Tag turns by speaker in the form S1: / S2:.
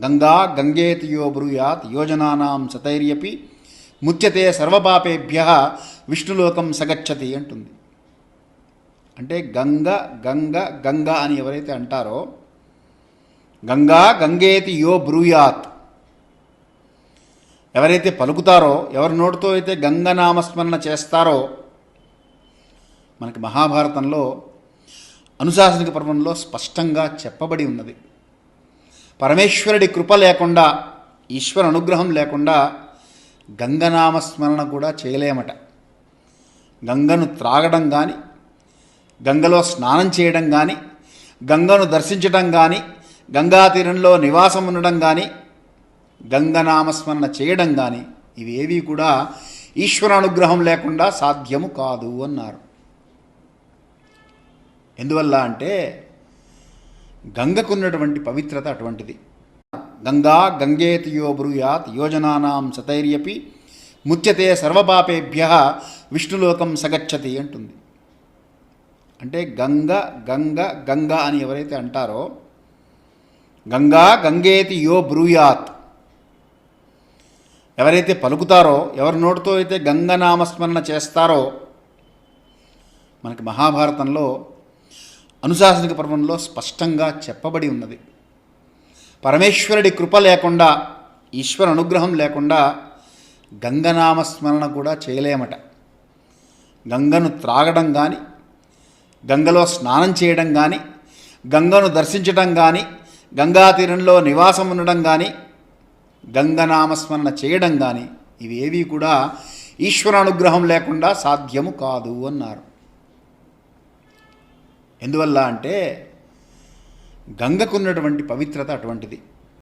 S1: గంగా గంగేతి యో బ్రూయాత్ యోజనానాం శతైర్యపి ముచ్యతే సర్వపాపేభ్య విష్ణులోకం సగచ్చతి అంటుంది. అంటే గంగ గంగ గంగ అని ఎవరైతే అంటారో, గంగా గంగేతి యో బ్రూయాత్ ఎవరైతే పలుకుతారో, ఎవరి నోటితో అయితే గంగనామస్మరణ చేస్తారో, మనకి మహాభారతంలో అనుశాసనిక పర్వంలో స్పష్టంగా చెప్పబడి ఉన్నది. పరమేశ్వరుడి కృప లేకుండా, ఈశ్వర అనుగ్రహం లేకుండా గంగనామస్మరణ కూడా చేయలేమట. గంగను త్రాగడం కానీ, గంగలో స్నానం చేయడం కానీ, గంగను దర్శించడం కానీ, గంగా తీరంలో నివాసం ఉండడం కానీ, గంగనామస్మరణ చేయడం కానీ ఇవేవి కూడా ఈశ్వర అనుగ్రహం లేకుండా సాధ్యము కాదు అన్నారు. ఎందువల్ల అంటే గంగకున్నటువంటి పవిత్రత అటువంటిది. గంగా గంగేతి యో బ్రూయాత్ యోజనానాం శతైర్యపి ముచ్యతే సర్వపాపేభ్య విష్ణులోకం సగచ్చతి అంటుంది. అంటే గంగ గంగ గంగ అని ఎవరైతే అంటారో, గంగా గంగేతి యో బ్రూయాత్ ఎవరైతే పలుకుతారో, ఎవరి నోటితో అయితే గంగనామస్మరణ చేస్తారో, మనకి మహాభారతంలో అనుశాసనిక పర్వంలో స్పష్టంగా చెప్పబడి ఉన్నది. పరమేశ్వరుడి కృప లేకుండా, ఈశ్వర అనుగ్రహం లేకుండా గంగనామస్మరణ కూడా చేయలేమట. గంగను త్రాగడం కానీ, గంగలో స్నానం చేయడం కానీ, గంగను దర్శించడం కానీ, గంగా తీరంలో నివాసం ఉండడం కానీ, గంగనామస్మరణ చేయడం కానీ ఇవేవి కూడా ఈశ్వర అనుగ్రహం లేకుండా సాధ్యము కాదు అన్నారు. ఎందువల్ల అంటే గంగకున్నటువంటి పవిత్రత అటువంటిది.